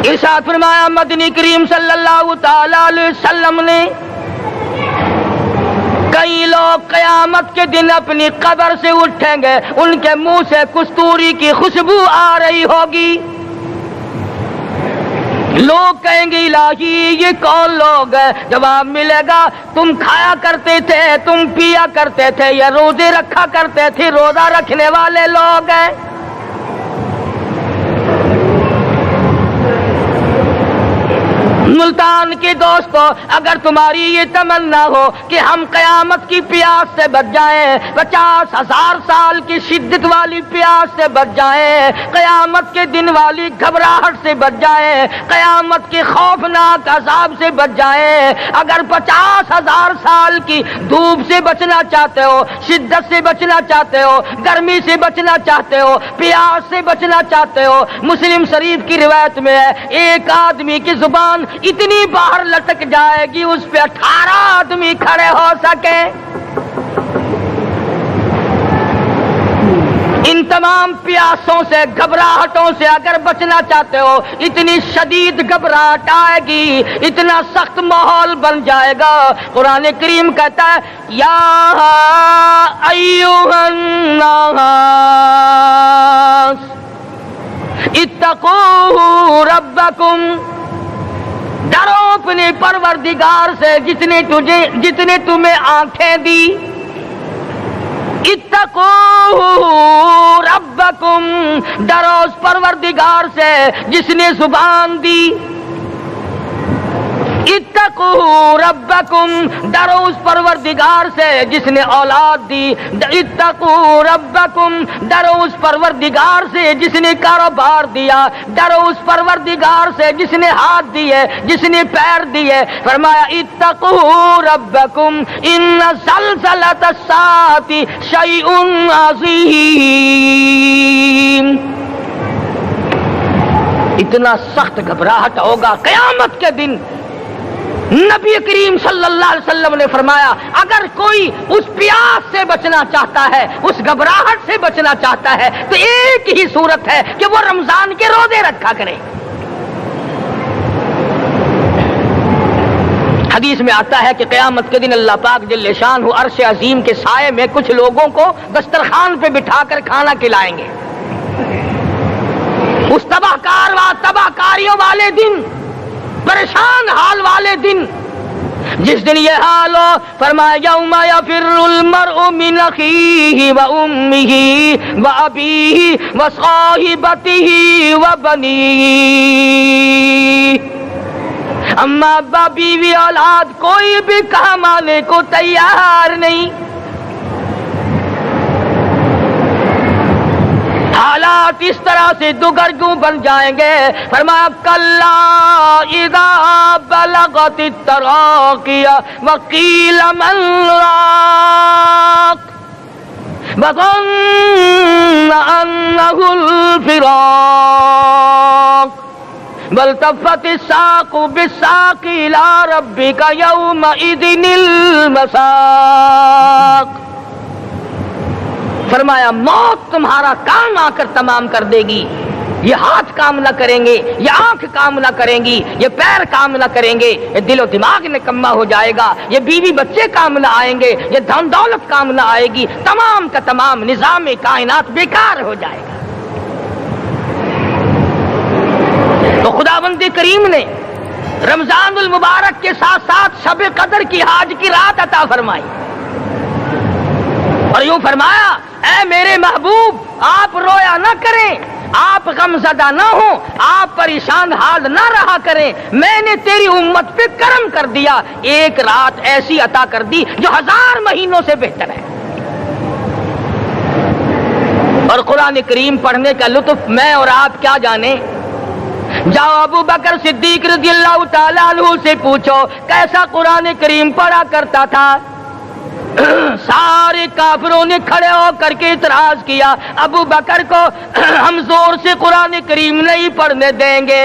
ارشاد فرمایا مدنی کریم صلی اللہ تعالی علیہ وسلم نے کئی لوگ قیامت کے دن اپنی قبر سے اٹھیں گے، ان کے منہ سے کستوری کی خوشبو آ رہی ہوگی، لوگ کہیں گے الہی یہ کون لوگ ہیں؟ جواب ملے گا تم کھایا کرتے تھے، تم پیا کرتے تھے، یا روزے رکھا کرتے تھے، روزہ رکھنے والے لوگ ہیں۔ ملتان کے دوستو، اگر تمہاری یہ تمنا ہو کہ ہم قیامت کی پیاس سے بچ جائیں، 50,000 سال کی شدت والی پیاس سے بچ جائیں، قیامت کے دن والی گھبراہٹ سے بچ جائیں، قیامت کے خوفناک عذاب سے بچ جائیں، اگر 50,000 سال کی دھوپ سے بچنا چاہتے ہو، شدت سے بچنا چاہتے ہو، گرمی سے بچنا چاہتے ہو، پیاس سے بچنا چاہتے ہو، مسلم شریف کی روایت میں ہے ایک آدمی کی زبان اتنی باہر لٹک جائے گی اس پہ 18 آدمی کھڑے ہو سکے۔ ان تمام پیاسوں سے، گھبراہٹوں سے اگر بچنا چاہتے ہو، اتنی شدید گھبراہٹ آئے گی، اتنا سخت ماحول بن جائے گا۔ قرآن کریم کہتا ہے یا ایھا الناس اتقوا ربکم، ڈرو اپنے پروردگار سے جتنے تمہیں آنکھیں دی، اتقوا ربکم، ڈرو اس پروردگار سے جس نے زبان دی، اتقوا ربکم، ڈرو اس پروردگار سے جس نے اولاد دی، اتقوا ربکم، ڈرو اس پروردگار سے جس نے کاروبار دیا، ڈرو اس پروردگار سے جس نے ہاتھ دیے، جس نے پیر دیے۔ فرمایا اتقوا ربکم ان زلزلۃ الساعۃ شیء عظیم، اتنا سخت گھبراہٹ ہوگا قیامت کے دن۔ نبی کریم صلی اللہ علیہ وسلم نے فرمایا اگر کوئی اس پیاس سے بچنا چاہتا ہے، اس گھبراہٹ سے بچنا چاہتا ہے، تو ایک ہی صورت ہے کہ وہ رمضان کے روزے رکھا کرے۔ حدیث میں آتا ہے کہ قیامت کے دن اللہ پاک جل شانہ عرش عظیم کے سائے میں کچھ لوگوں کو دسترخوان پہ بٹھا کر کھانا کھلائیں گے۔ اس تباہ کار و تباہ کاریوں والے دن، پریشان حال والے دن، جس دن یہ حال ہو، فرمایا یوم یفر المرء من اخیہ و امہ و ابیہ و صاحبتہ و بنیہ، اما ابا بیوی اولاد کوئی بھی کام آنے کو تیار نہیں۔ حالات اس طرح سے دگرگوں بن جائیں گے۔ فرمایا کلا اذا بلغت التراقی وقیل من راق وظن انہ الفراق والتفت الساق بالساق الى ربک یومئذ المساق۔ فرمایا موت تمہارا کام آ کر تمام کر دے گی، یہ ہاتھ کام نہ کریں گے، یہ آنکھ کام نہ کریں گی، یہ پیر کام نہ کریں گے، یہ دل و دماغ نکما ہو جائے گا، یہ بیوی بچے کام نہ آئیں گے، یہ دھن دولت کام نہ آئے گی، تمام کا تمام نظام کائنات بیکار ہو جائے گا۔ تو خداوند کریم نے رمضان المبارک کے ساتھ ساتھ شب قدر کی حاج کی رات عطا فرمائی، اور یوں فرمایا اے میرے محبوب آپ رویا نہ کریں، آپ غم زدہ نہ ہوں، آپ پریشان حال نہ رہا کریں، میں نے تیری امت پہ کرم کر دیا، ایک رات ایسی عطا کر دی جو 1000 مہینوں سے بہتر ہے۔ اور قرآن کریم پڑھنے کا لطف میں اور آپ کیا جانیں۔ جاؤ ابو بکر صدیق رضی اللہ تعالیٰ عنہ سے پوچھو کیسا قرآن کریم پڑھا کرتا تھا۔ سارے کافروں نے کھڑے ہو کر کے اعتراض کیا ابو بکر کو ہم زور سے قرآن کریم نہیں پڑھنے دیں گے۔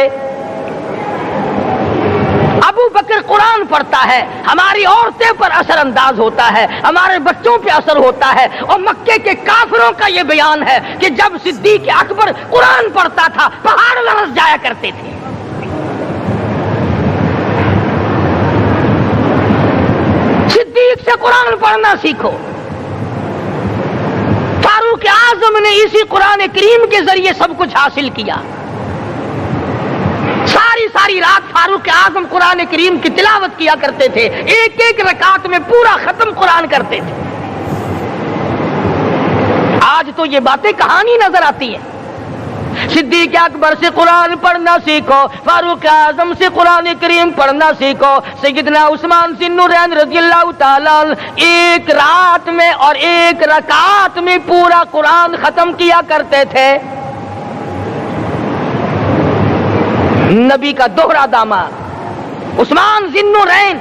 ابو بکر قرآن پڑھتا ہے، ہماری عورتیں پر اثر انداز ہوتا ہے، ہمارے بچوں پہ اثر ہوتا ہے، اور مکے کے کافروں کا یہ بیان ہے کہ جب صدیق اکبر قرآن پڑھتا تھا پہاڑ لرز جایا کرتے تھے۔ پڑھنا سیکھو. فاروق اعظم نے اسی قرآن کریم کے ذریعے سب کچھ حاصل کیا. ساری رات فاروق اعظم قرآن کریم کی تلاوت کیا کرتے تھے, ایک ایک رکعت میں پورا ختم قرآن کرتے تھے. آج تو یہ باتیں کہانی نظر آتی ہیں. صدیق اکبر سے قرآن پڑھنا سیکھو, فاروق اعظم سے قرآن کریم پڑھنا سیکھو. سیدنا عثمان ذی النورین رضی اللہ تعالیٰ ایک رات میں اور ایک رکعت میں پورا قرآن ختم کیا کرتے تھے. نبی کا دوہرا داماد عثمان ذی النورین,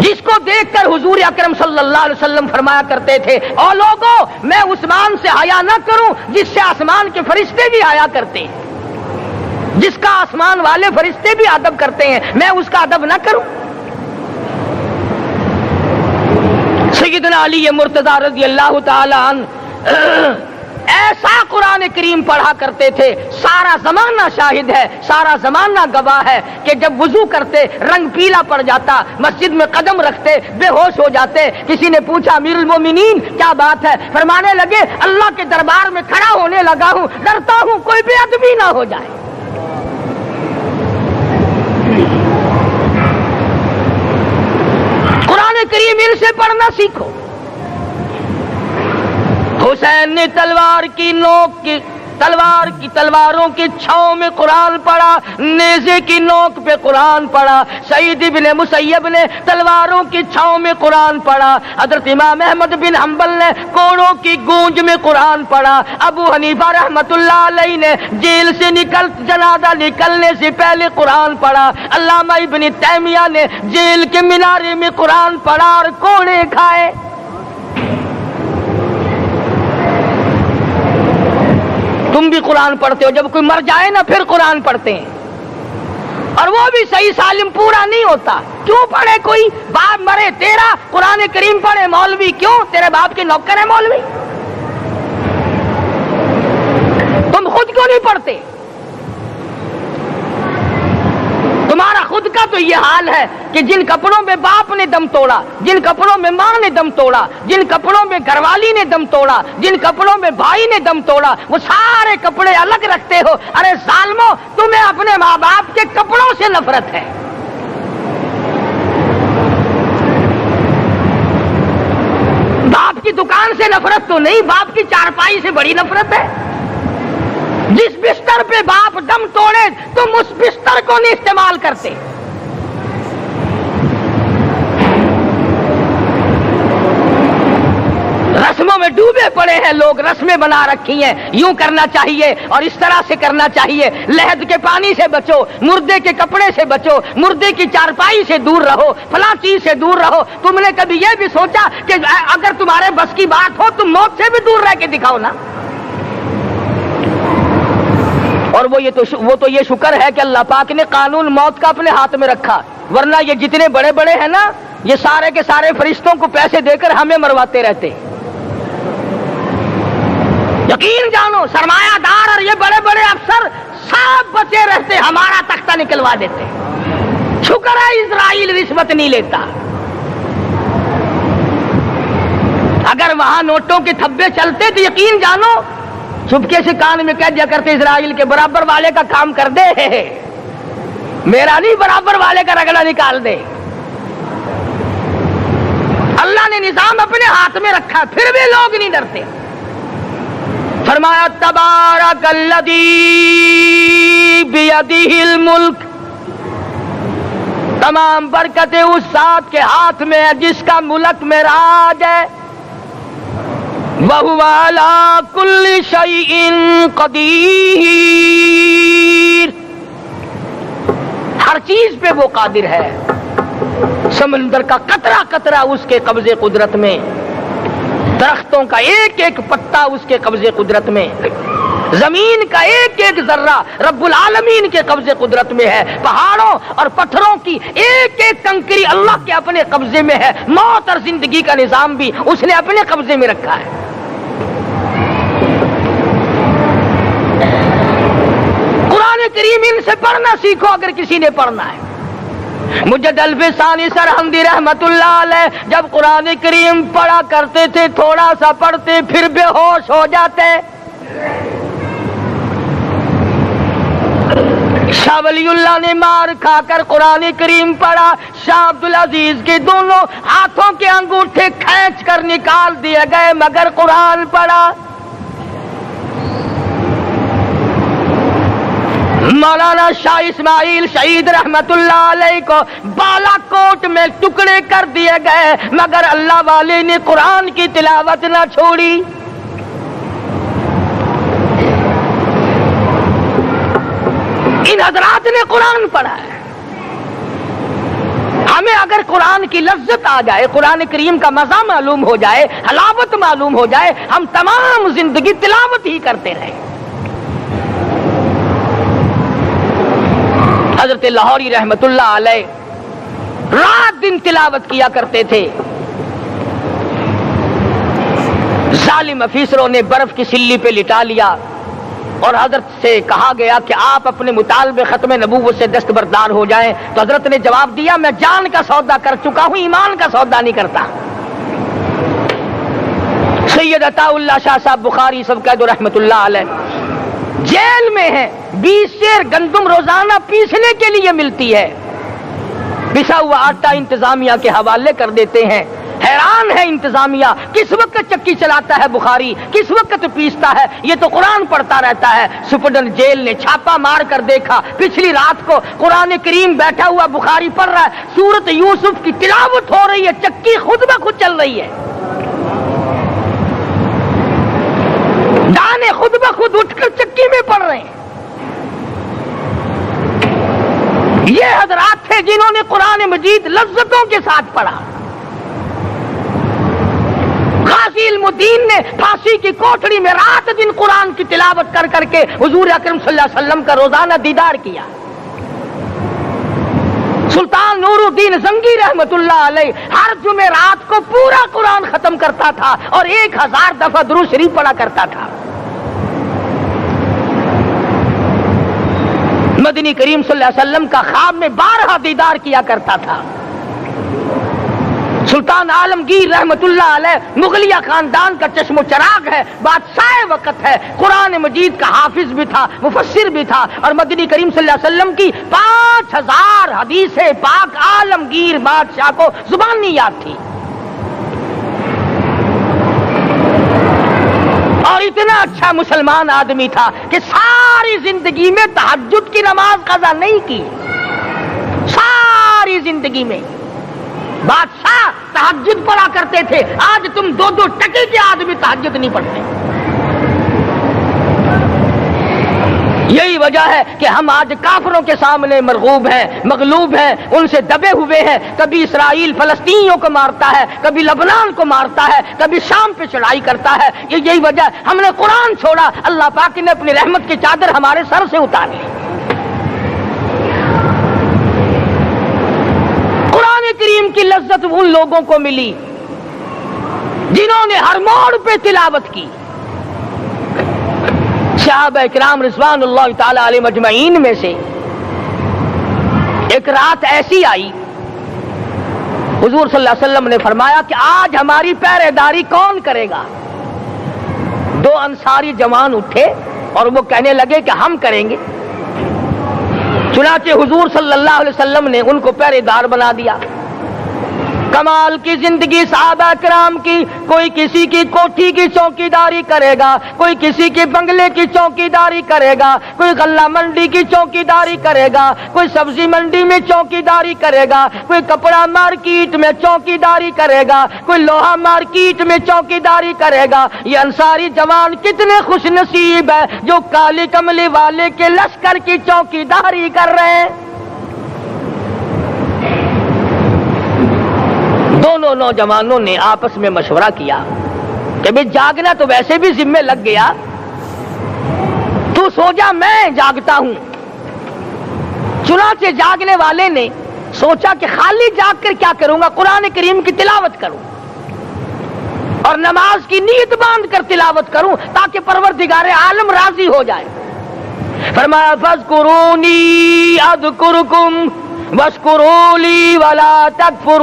جس کو دیکھ کر حضور اکرم صلی اللہ علیہ وسلم فرمایا کرتے تھے, او لوگوں میں عثمان سے حیا نہ کروں جس سے آسمان کے فرشتے بھی حیا کرتے ہیں, جس کا آسمان والے فرشتے بھی ادب کرتے ہیں, میں اس کا ادب نہ کروں. سیدنا علی مرتضی رضی اللہ تعالی عنہ ایسا قرآن کریم پڑھا کرتے تھے, سارا زمانہ شاہد ہے, سارا زمانہ گواہ ہے کہ جب وضو کرتے رنگ پیلا پڑ جاتا, مسجد میں قدم رکھتے بے ہوش ہو جاتے. کسی نے پوچھا امیر المومنین کیا بات ہے؟ فرمانے لگے اللہ کے دربار میں کھڑا ہونے لگا ہوں, ڈرتا ہوں کوئی بے ادبی نہ ہو جائے. قرآن کریم ان سے پڑھنا سیکھو. حسین نے تلواروں کی چھاؤں میں قرآن پڑھا, نیزے کی نوک پہ قرآن پڑھا. سعید بن مسیب نے تلواروں کی چھاؤں میں قرآن پڑھا. حضرت امام احمد بن حنبل نے کوڑوں کی گونج میں قرآن پڑھا. ابو حنیفہ رحمت اللہ علیہ نے جیل سے جنازہ نکلنے سے پہلے قرآن پڑھا. علامہ ابن تیمیہ نے جیل کے مینارے میں قرآن پڑھا اور کوڑے کھائے. تم بھی قرآن پڑھتے ہو, جب کوئی مر جائے نا پھر قرآن پڑھتے ہیں, اور وہ بھی صحیح سالم پورا نہیں ہوتا. کیوں پڑھے؟ کوئی باپ مرے تیرا قرآن کریم پڑھے مولوی, کیوں؟ تیرے باپ کے نوکر ہے مولوی. تم خود کیوں نہیں پڑھتے؟ تمہارا خود کا تو یہ حال ہے کہ جن کپڑوں میں باپ نے دم توڑا, جن کپڑوں میں ماں نے دم توڑا, جن کپڑوں میں گھر والی نے دم توڑا, جن کپڑوں میں بھائی نے دم توڑا, وہ سارے کپڑے الگ رکھتے ہو. ارے ظالمو, تمہیں اپنے ماں باپ کے کپڑوں سے نفرت ہے. باپ کی دکان سے نفرت تو نہیں, باپ کی چارپائی سے بڑی نفرت ہے. جس بستر پہ باپ دم توڑے تم اس بستر کو نہیں استعمال کرتے. رسموں میں ڈوبے پڑے ہیں لوگ, رسمیں بنا رکھی ہیں, یوں کرنا چاہیے اور اس طرح سے کرنا چاہیے. لہد کے پانی سے بچو, مردے کے کپڑے سے بچو, مردے کی چارپائی سے دور رہو, فلاں چیز سے دور رہو. تم نے کبھی یہ بھی سوچا کہ اگر تمہارے بس کی بات ہو تم موت سے بھی دور رہ کے دکھاؤ نا. اور وہ تو یہ شکر ہے کہ اللہ پاک نے قانون موت کا اپنے ہاتھ میں رکھا, ورنہ یہ جتنے بڑے بڑے ہیں نا, یہ سارے کے سارے فرشتوں کو پیسے دے کر ہمیں مرواتے رہتے. یقین جانو سرمایہ دار اور یہ بڑے بڑے افسر سب بچے رہتے, ہمارا تختہ نکلوا دیتے. شکر ہے اسرائیل رشوت نہیں لیتا. اگر وہاں نوٹوں کے تھبے چلتے تو یقین جانو چپکے سے کان میں کہہ دیا کرتے اسرائیل کے برابر والے کا کام کر دے, میرا نہیں برابر والے کا رگڑا نکال دے. اللہ نے نظام اپنے ہاتھ میں رکھا پھر بھی لوگ نہیں ڈرتے. فرمایا تبارک الذی بیدہ الملک, تمام برکتیں اس ذات کے ہاتھ میں ہے جس کا ملک میں راج ہے. وَهُوَ عَلَى كُلِّ شَيْءٍ قَدِيرٌ, ہر چیز پہ وہ قادر ہے. سمندر کا قطرہ قطرہ اس کے قبضے قدرت میں, درختوں کا ایک ایک پتا اس کے قبضے قدرت میں, زمین کا ایک ایک ذرہ رب العالمین کے قبضے قدرت میں ہے. پہاڑوں اور پتھروں کی ایک ایک کنکری اللہ کے اپنے قبضے میں ہے. موت اور زندگی کا نظام بھی اس نے اپنے قبضے میں رکھا ہے. قرآن کریم ان سے پڑھنا سیکھو اگر کسی نے پڑھنا ہے. مجد الفسانی سرہندی رحمت اللہ علیہ جب قرآن کریم پڑھا کرتے تھے تھوڑا سا پڑھتے پھر بے ہوش ہو جاتے. شاہ ولی اللہ نے مار کھا کر قرآن کریم پڑھا. شاہ عبدالعزیز کے دونوں ہاتھوں کے انگوٹھے کھینچ کر نکال دیے گئے مگر قرآن پڑھا. مولانا شاہ اسماعیل شہید رحمت اللہ علیہ کو بالا کوٹ میں ٹکڑے کر دیے گئے مگر اللہ والے نے قرآن کی تلاوت نہ چھوڑی. ان حضرات نے قرآن پڑھا ہے. ہمیں اگر قرآن کی لذت آ جائے, قرآن کریم کا مزہ معلوم ہو جائے, حلاوت معلوم ہو جائے, ہم تمام زندگی تلاوت ہی کرتے رہیں. حضرت لاہوری رحمت اللہ علیہ رات دن تلاوت کیا کرتے تھے. ظالم افیسروں نے برف کی سلی پہ لٹا لیا اور حضرت سے کہا گیا کہ آپ اپنے مطالبے ختم نبوت سے دستبردار ہو جائیں. تو حضرت نے جواب دیا میں جان کا سودا کر چکا ہوں, ایمان کا سودا نہیں کرتا. سید عطا اللہ شاہ صاحب بخاری سب قید رحمت اللہ علیہ جیل میں ہیں. 20 سیر گندم روزانہ پیسنے کے لیے ملتی ہے. پسا ہوا آٹا انتظامیہ کے حوالے کر دیتے ہیں. حیران ہے انتظامیہ, کس وقت چکی چلاتا ہے بخاری, کس وقت پیستا ہے, یہ تو قرآن پڑھتا رہتا ہے. سپرڈنٹ جیل نے چھاپا مار کر دیکھا, پچھلی رات کو قرآن کریم بیٹھا ہوا بخاری پڑھ رہا ہے, سورت یوسف کی تلاوت ہو رہی ہے, چکی خود بخود چل رہی ہے, دانے خود بخود اٹھ کر چکی میں پڑھ رہے ہیں. یہ حضرات تھے جنہوں نے قرآن مجید لذتوں کے ساتھ پڑھا. غازی علم الدین نے پھانسی کی کوٹڑی میں رات دن قرآن کی تلاوت کر کر کے حضور اکرم صلی اللہ علیہ وسلم کا روزانہ دیدار کیا. سلطان نور الدین زنگی رحمت اللہ علیہ ہر جمعرات کو پورا قرآن ختم کرتا تھا اور 1000 دفعہ درود شریف پڑھا کرتا تھا. مدنی کریم صلی اللہ علیہ وسلم کا خواب میں 12 دیدار کیا کرتا تھا. سلطان عالمگیر رحمت اللہ علیہ مغلیہ خاندان کا چشم و چراغ ہے, بادشاہ وقت ہے, قرآن مجید کا حافظ بھی تھا, مفسر بھی تھا, اور مدنی کریم صلی اللہ علیہ وسلم کی 5000 حدیث پاک عالمگیر بادشاہ کو زبانی یاد تھی. اور اتنا اچھا مسلمان آدمی تھا کہ ساری زندگی میں تہجد کی نماز قضا نہیں کی. ساری زندگی میں بادشاہ تہجد پڑھا کرتے تھے. آج تم 2 ٹکے کے آدمی تہجد نہیں پڑھتے. یہی وجہ ہے کہ ہم آج کافروں کے سامنے مرغوب ہیں, مغلوب ہیں, ان سے دبے ہوئے ہیں. کبھی اسرائیل فلسطینیوں کو مارتا ہے, کبھی لبنان کو مارتا ہے, کبھی شام پہ چڑھائی کرتا ہے. یہی وجہ, ہم نے قرآن چھوڑا, اللہ پاک نے اپنی رحمت کی چادر ہمارے سر سے اتاری. قرآن کریم کی لذت ان لوگوں کو ملی جنہوں نے ہر موڑ پہ تلاوت کی. صحابہ کرام رضوان اللہ تعالی علیہ مجمعین میں سے ایک رات ایسی آئی, حضور صلی اللہ علیہ وسلم نے فرمایا کہ آج ہماری پہرے داری کون کرے گا. 2 انصاری جوان اٹھے اور وہ کہنے لگے کہ ہم کریں گے. چنانچہ حضور صلی اللہ علیہ وسلم نے ان کو پہرے دار بنا دیا. کمال کی زندگی صحابہ کرام کی. کوئی کسی کی کوٹھی کی چوکیداری کرے گا, کوئی کسی کے بنگلے کی چوکیداری کرے گا, کوئی غلہ منڈی کی چوکیداری کرے گا, کوئی سبزی منڈی میں چوکیداری کرے گا, کوئی کپڑا مارکیٹ میں چوکیداری کرے گا, کوئی لوہا مارکیٹ میں چوکیداری کرے گا. یہ انصاری جوان کتنے خوش نصیب ہے جو کالی کملی والے کے لشکر کی چوکیداری کر رہے ہیں. دونوں نوجوانوں نے آپس میں مشورہ کیا کہ بھئی جاگنا تو ویسے بھی ذمہ لگ گیا, تو سو جا, میں جاگتا ہوں. چنانچہ جاگنے والے نے سوچا کہ خالی جاگ کر کیا کروں گا, قرآن کریم کی تلاوت کروں اور نماز کی نیت باندھ کر تلاوت کروں تاکہ پروردگار عالم راضی ہو جائے. فرمایا فاذکرونی اذکرکم وَاشْكُرُوا لِي وَلَا تَكْفُرُونَ،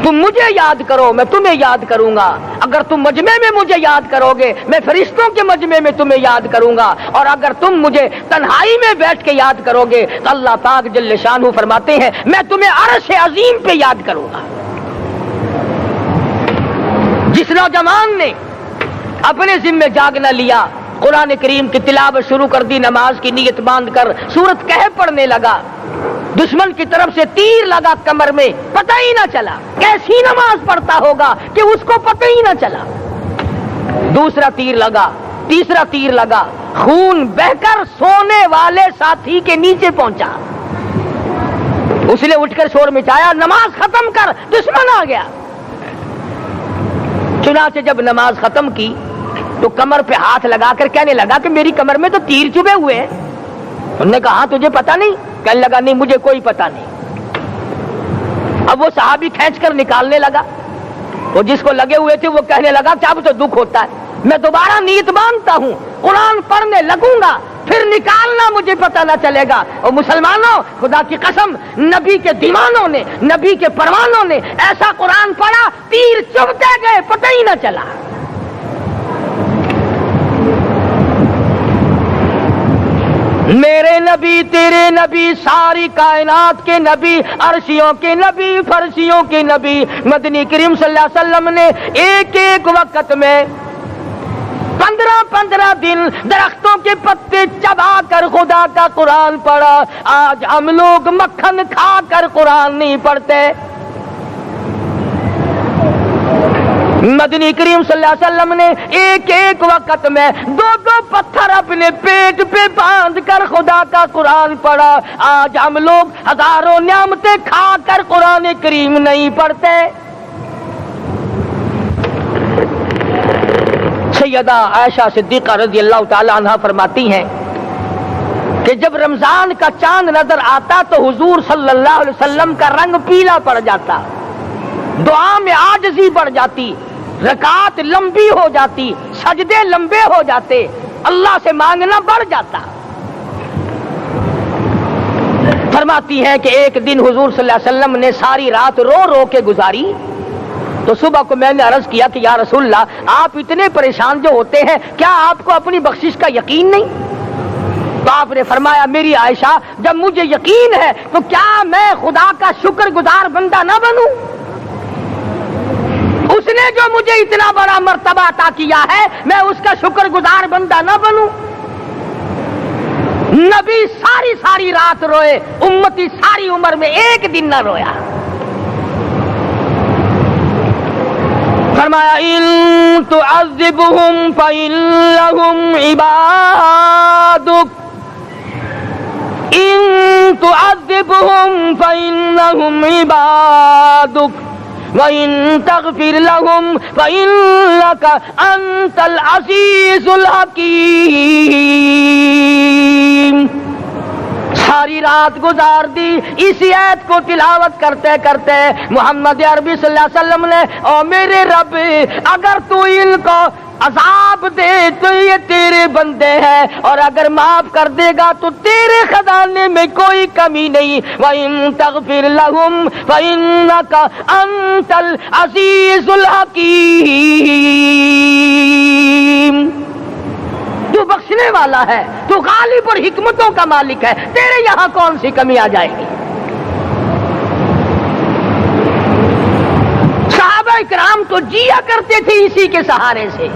تم مجھے یاد کرو میں تمہیں یاد کروں گا، اگر تم مجمع میں مجھے یاد کرو گے میں فرشتوں کے مجمع میں تمہیں یاد کروں گا، اور اگر تم مجھے تنہائی میں بیٹھ کے یاد کرو گے تو اللہ پاک جل شانہ فرماتے ہیں میں تمہیں عرش عظیم پہ یاد کروں گا۔ جس نوجوان نے اپنے ذمہ جاگنا لیا، قرآن کریم کی تلاوت شروع کر دی، نماز کی نیت باندھ کر سورت کہف پڑھنے لگا، دشمن کی طرف سے تیر لگا کمر میں، پتہ ہی نہ چلا، کیسی نماز پڑھتا ہوگا کہ اس کو پتہ ہی نہ چلا، دوسرا تیر لگا، تیسرا تیر لگا، خون بہ کر سونے والے ساتھی کے نیچے پہنچا، اس نے اٹھ کر شور مچایا نماز ختم کر دشمن آ گیا۔ چنانچہ جب نماز ختم کی تو کمر پہ ہاتھ لگا کر کہنے لگا کہ میری کمر میں تو تیر چبھے ہوئے ہیں۔ انہوں نے کہا تجھے پتہ نہیں؟ کہنے لگا نہیں مجھے کوئی پتہ نہیں۔ اب وہ صحابی کھینچ کر نکالنے لگا، وہ جس کو لگے ہوئے تھے وہ کہنے لگا کہ اب تو دکھ ہوتا ہے، میں دوبارہ نیت باندھتا ہوں، قرآن پڑھنے لگوں گا، پھر نکالنا مجھے پتہ نہ چلے گا۔ اور مسلمانوں خدا کی قسم نبی کے دیوانوں نے، نبی کے پروانوں نے ایسا قرآن پڑھا تیر چبھتے گئے پتہ ہی نہ چلا۔ میرے نبی تیرے نبی ساری کائنات کے نبی، عرشیوں کے نبی فرشیوں کے نبی مدنی کریم صلی اللہ علیہ وسلم نے ایک ایک وقت میں 15 دن درختوں کے پتے چبا کر خدا کا قرآن پڑھا۔ آج ہم لوگ مکھن کھا کر قرآن نہیں پڑھتے۔ مدنی کریم صلی اللہ علیہ وسلم نے ایک ایک وقت میں 2 پتھر اپنے پیٹ پہ باندھ کر خدا کا قرآن پڑھا۔ آج ہم لوگ ہزاروں نعمتیں کھا کر قرآن کریم نہیں پڑھتے۔ سیدہ عائشہ صدیقہ رضی اللہ تعالی عنہ فرماتی ہیں کہ جب رمضان کا چاند نظر آتا تو حضور صلی اللہ علیہ وسلم کا رنگ پیلا پڑ جاتا، دعا میں عاجزی بڑھ جاتی، رکعت لمبی ہو جاتی، سجدے لمبے ہو جاتے، اللہ سے مانگنا بڑھ جاتا۔ فرماتی ہیں کہ ایک دن حضور صلی اللہ علیہ وسلم نے ساری رات رو رو کے گزاری، تو صبح کو میں نے عرض کیا کہ یا رسول اللہ آپ اتنے پریشان جو ہوتے ہیں کیا آپ کو اپنی بخشش کا یقین نہیں؟ تو آپ نے فرمایا میری عائشہ جب مجھے یقین ہے تو کیا میں خدا کا شکر گزار بندہ نہ بنوں؟ اس نے جو مجھے اتنا بڑا مرتبہ عطا کیا ہے میں اس کا شکر گزار بندہ نہ بنوں؟ نبی ساری رات روئے، امتی ساری عمر میں ایک دن نہ رویا۔ فرمایا ان تعذبهم فإنهم عبادك، ان تعذبهم فإنهم عبادك وَإِن تَغْفِرْ لَهُمْ فَإِنَّكَ أَنْتَ الْعَزِيزُ الْحَكِيمُ۔ ساری رات گزار دی اسی آیت کو تلاوت کرتے کرتے محمد عربی صلی اللہ علیہ وسلم نے او میرے رب اگر تو ان کو عذاب دے تو یہ تیرے بندے ہیں، اور اگر معاف کر دے گا تو تیرے خزانے میں کوئی کمی نہیں۔ وَإِن تَغْفِرْ لَهُمْ فَإِنَّكَ أَنْتَ الْعَزِيزُ الْحَكِيمُ۔ تو بخشنے والا ہے، تو غالب اور حکمتوں کا مالک ہے، تیرے یہاں کون سی کمی آ جائے گی؟ صحابہ کرام تو جیا کرتے تھے اسی کے سہارے سے۔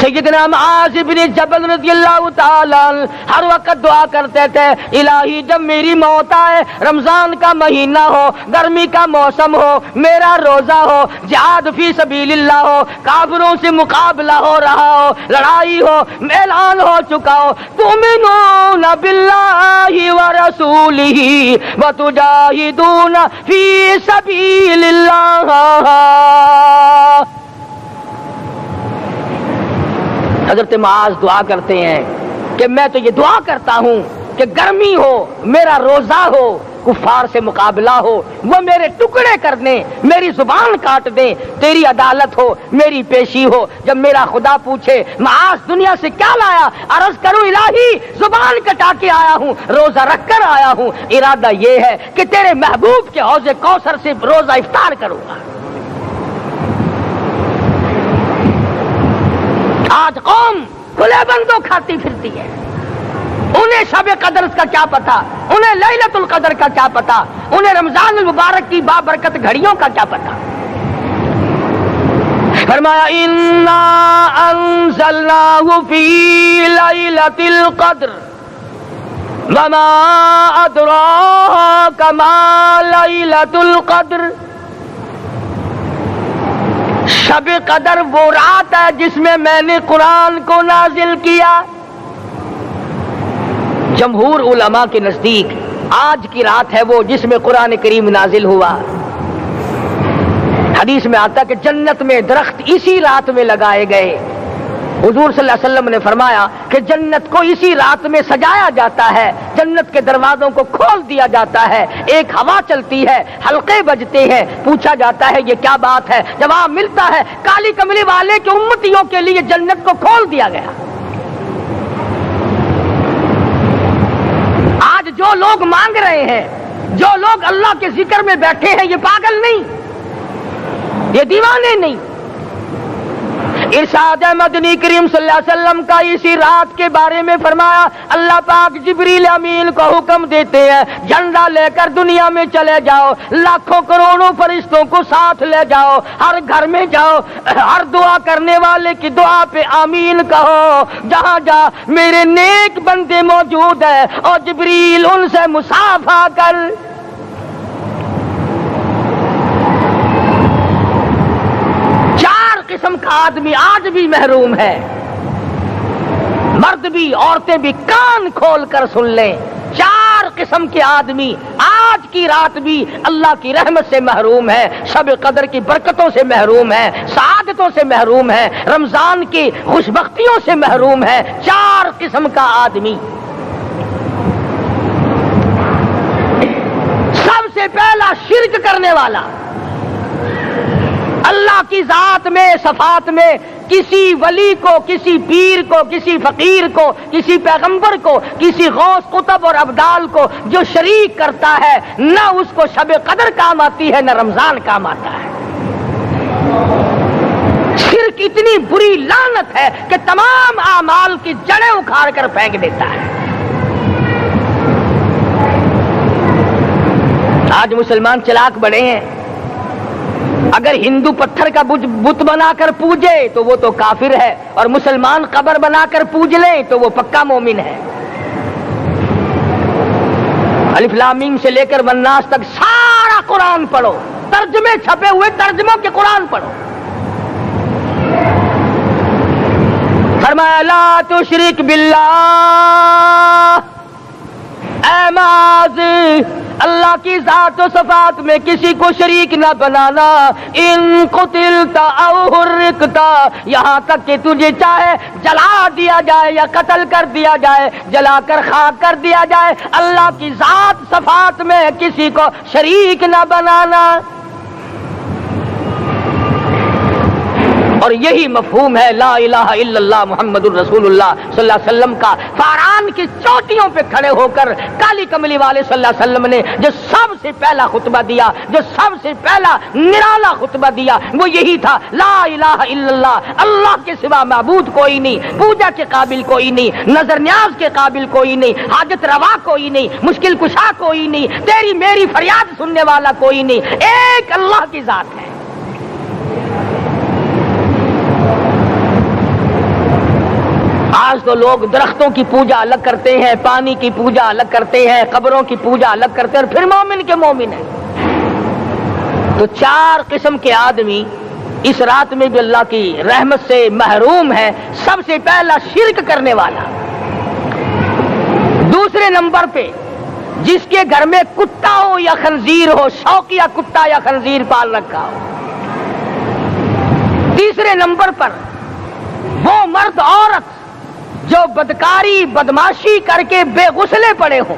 سیدنا معاذ بن جبل رضی اللہ تعالیٰ ہر وقت دعا کرتے تھے الہی جب میری موت آئے، رمضان کا مہینہ ہو، گرمی کا موسم ہو، میرا روزہ ہو، جہاد فی سبیل اللہ ہو، کافروں سے مقابلہ ہو رہا ہو، لڑائی ہو، اعلان ہو چکا ہو، تؤمنون باللہ ورسولہ وتجاہدون فی سبیل اللہ۔ حضرت معاذ دعا کرتے ہیں کہ میں تو یہ دعا کرتا ہوں کہ گرمی ہو، میرا روزہ ہو، کفار سے مقابلہ ہو، وہ میرے ٹکڑے کر دیں، میری زبان کاٹ دیں، تیری عدالت ہو، میری پیشی ہو۔ جب میرا خدا پوچھے معاذ دنیا سے کیا لایا، عرض کروں الہی زبان کٹا کے آیا ہوں، روزہ رکھ کر آیا ہوں، ارادہ یہ ہے کہ تیرے محبوب کے حوض کوثر سے روزہ افطار کروں گا۔ آج قوم کھلے بندوں کھاتی پھرتی ہے، انہیں شب قدر کا کیا پتا، انہیں لیلۃ القدر کا کیا پتا، انہیں رمضان المبارک کی بابرکت گھڑیوں کا کیا پتا۔ فرمایا انا انزلناہ فی لیلۃ القدر وما ادراک ما لیلۃ القدر۔ شب قدر وہ رات ہے جس میں میں نے قرآن کو نازل کیا۔ جمہور علماء کے نزدیک آج کی رات ہے وہ جس میں قرآن کریم نازل ہوا۔ حدیث میں آتا کہ جنت میں درخت اسی رات میں لگائے گئے۔ حضور صلی اللہ علیہ وسلم نے فرمایا کہ جنت کو اسی رات میں سجایا جاتا ہے، جنت کے دروازوں کو کھول دیا جاتا ہے، ایک ہوا چلتی ہے، حلقے بجتے ہیں، پوچھا جاتا ہے یہ کیا بات ہے، جواب ملتا ہے کالی کملی والے کے امتیوں کے لیے جنت کو کھول دیا گیا۔ آج جو لوگ مانگ رہے ہیں، جو لوگ اللہ کے ذکر میں بیٹھے ہیں، یہ پاگل نہیں، یہ دیوانے نہیں۔ ارشاد مدنی کریم صلی اللہ علیہ وسلم کا اسی رات کے بارے میں فرمایا، اللہ پاک جبریل امین کو حکم دیتے ہیں جھنڈا لے کر دنیا میں چلے جاؤ، لاکھوں کروڑوں فرشتوں کو ساتھ لے جاؤ، ہر گھر میں جاؤ، ہر دعا کرنے والے کی دعا پہ آمین کہو، جہاں جا میرے نیک بندے موجود ہیں، اور جبریل ان سے مصافحہ کر۔ قسم کا آدمی آج بھی محروم ہے، مرد بھی عورتیں بھی کان کھول کر سن لیں، چار قسم کے آدمی آج کی رات بھی اللہ کی رحمت سے محروم ہے، شب قدر کی برکتوں سے محروم ہے، سعادتوں سے محروم ہے، رمضان کی خوشبختیوں سے محروم ہے۔ چار قسم کا آدمی۔ سب سے پہلا شرک کرنے والا، اللہ کی ذات میں صفات میں کسی ولی کو، کسی پیر کو، کسی فقیر کو، کسی پیغمبر کو، کسی غوث قطب اور ابدال کو جو شریک کرتا ہے، نہ اس کو شب قدر کام آتی ہے، نہ رمضان کام آتا ہے۔ شرک اتنی بری لعنت ہے کہ تمام اعمال کی جڑیں اکھاڑ کر پھینک دیتا ہے۔ آج مسلمان چلاک بڑے ہیں، اگر ہندو پتھر کا بت بنا کر پوجے تو وہ تو کافر ہے، اور مسلمان قبر بنا کر پوج لیں تو وہ پکا مومن ہے۔ الف لام میم سے لے کر والناس تک سارا قرآن پڑھو، ترجمے چھپے ہوئے ترجموں کے قرآن پڑھو۔ فرمایا لا تشرک باللہ، اے معاذ اللہ کی ذات و صفات میں کسی کو شریک نہ بنانا۔ ان قتلت او حرقت، یہاں تک کہ تجھے چاہے جلا دیا جائے یا قتل کر دیا جائے، جلا کر خاک کر دیا جائے، اللہ کی ذات صفات میں کسی کو شریک نہ بنانا۔ اور یہی مفہوم ہے لا الہ الا اللہ محمد الرسول اللہ صلی اللہ علیہ وسلم کا۔ فاران کی چوٹیوں پہ کھڑے ہو کر کالی کملی والے صلی اللہ علیہ وسلم نے جو سب سے پہلا خطبہ دیا، جو سب سے پہلا نرالا خطبہ دیا، وہ یہی تھا لا الہ الا اللہ، اللہ کے سوا معبود کوئی نہیں، پوجا کے قابل کوئی نہیں، نظر نیاز کے قابل کوئی نہیں، حاجت روا کوئی نہیں، مشکل کشا کوئی نہیں، تیری میری فریاد سننے والا کوئی نہیں، ایک اللہ کی ذات ہے۔ آج تو لوگ درختوں کی پوجا الگ کرتے ہیں، پانی کی پوجا الگ کرتے ہیں، قبروں کی پوجا الگ کرتے ہیں، اور پھر مومن کے مومن ہیں۔ تو چار قسم کے آدمی اس رات میں بھی اللہ کی رحمت سے محروم ہے۔ سب سے پہلا شرک کرنے والا، دوسرے نمبر پہ جس کے گھر میں کتا ہو یا خنزیر ہو، شوقیہ کتا یا خنزیر پال رکھا ہو، تیسرے نمبر پر وہ مرد عورت جو بدکاری بدماشی کر کے بے غسلے پڑے ہوں،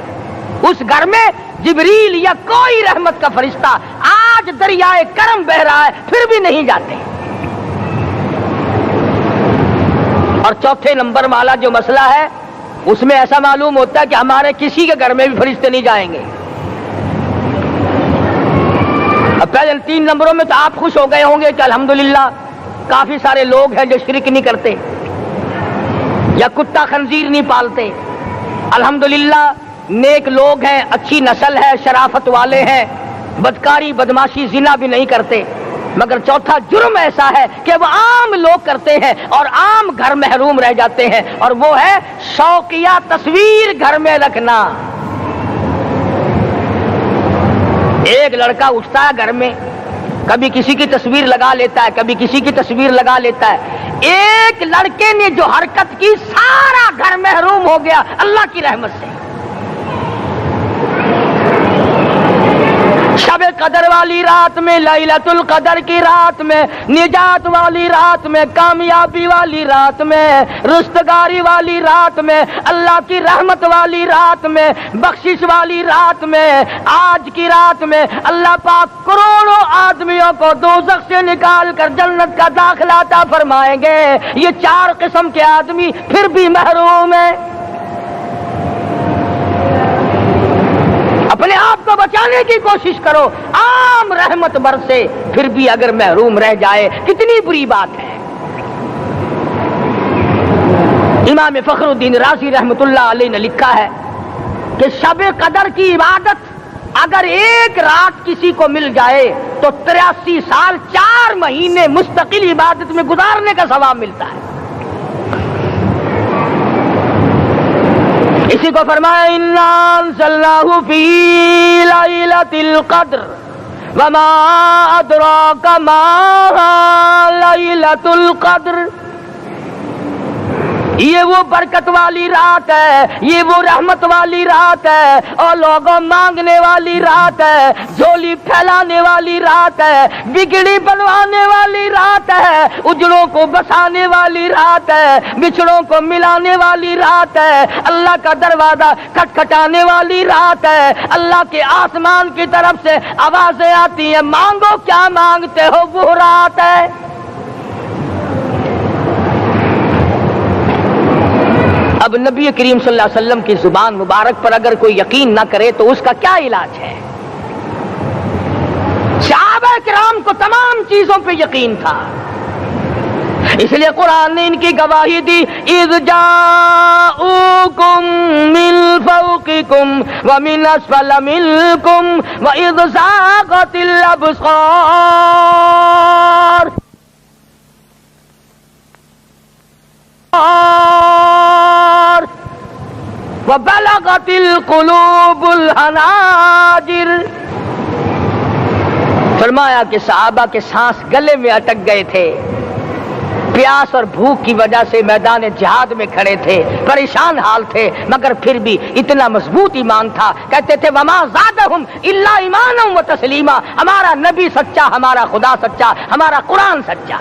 اس گھر میں جبریل یا کوئی رحمت کا فرشتہ آج دریائے کرم بہ رہا ہے پھر بھی نہیں جاتے. اور چوتھے نمبر والا جو مسئلہ ہے اس میں ایسا معلوم ہوتا ہے کہ ہمارے کسی کے گھر میں بھی فرشتے نہیں جائیں گے. اب پہلے 3 نمبروں میں تو آپ خوش ہو گئے ہوں گے کہ الحمدللہ کافی سارے لوگ ہیں جو شرک نہیں کرتے یا کتا خنزیر نہیں پالتے. الحمدللہ نیک لوگ ہیں, اچھی نسل ہے, شرافت والے ہیں, بدکاری بدماشی زنا بھی نہیں کرتے. مگر چوتھا جرم ایسا ہے کہ وہ عام لوگ کرتے ہیں اور عام گھر محروم رہ جاتے ہیں, اور وہ ہے شوقیہ تصویر گھر میں رکھنا. ایک لڑکا اٹھتا ہے گھر میں, کبھی کسی کی تصویر لگا لیتا ہے, کبھی کسی کی تصویر لگا لیتا ہے. ایک لڑکے نے جو حرکت کی سارا گھر محروم ہو گیا اللہ کی رحمت سے. شب قدر والی رات میں, لیلۃ القدر کی رات میں, نجات والی رات میں, کامیابی والی رات میں, رستگاری والی رات میں, اللہ کی رحمت والی رات میں, بخشش والی رات میں, آج کی رات میں اللہ پاک کروڑوں آدمیوں کو دوزخ سے نکال کر جنت کا داخلہ عطا فرمائیں گے. یہ 4 قسم کے آدمی پھر بھی محروم ہیں. اپنے آپ کو بچانے کی کوشش کرو. عام رحمت برسے پھر بھی اگر محروم رہ جائے کتنی بری بات ہے. امام فخر الدین رازی رحمت اللہ علیہ نے لکھا ہے کہ شب قدر کی عبادت اگر ایک رات کسی کو مل جائے تو 83 سال 4 مہینے مستقل عبادت میں گزارنے کا ثواب ملتا ہے. اسی کو فرمایا انا انزلناہ فی لیلۃ القدر وما ادراک ما لیلۃ القدر. یہ وہ برکت والی رات ہے, یہ وہ رحمت والی رات ہے, اور لوگوں مانگنے والی رات ہے, جھولی پھیلانے والی رات ہے, بگڑی بنوانے والی رات ہے, اجڑوں کو بسانے والی رات ہے, بچھڑوں کو ملانے والی رات ہے, اللہ کا دروازہ کھٹکھٹانے والی رات ہے. اللہ کے آسمان کی طرف سے آوازیں آتی ہیں, مانگو کیا مانگتے ہو, وہ رات ہے. اب نبی کریم صلی اللہ علیہ وسلم کی زبان مبارک پر اگر کوئی یقین نہ کرے تو اس کا کیا علاج ہے؟ صحابہ کرام کو تمام چیزوں پہ یقین تھا, اس لیے قرآن نے ان کی گواہی دی. اذ جاؤکم من فوقکم ومن اسفل منکم واذ زاغت الابصار وبلغت القلوب الحناجر. فرمایا کہ صحابہ کے سانس گلے میں اٹک گئے تھے, پیاس اور بھوک کی وجہ سے میدان جہاد میں کھڑے تھے, پریشان حال تھے, مگر پھر بھی اتنا مضبوط ایمان تھا. کہتے تھے وما زادہم الا ایمانا و تسلیما, ہمارا نبی سچا, ہمارا خدا سچا, ہمارا قرآن سچا.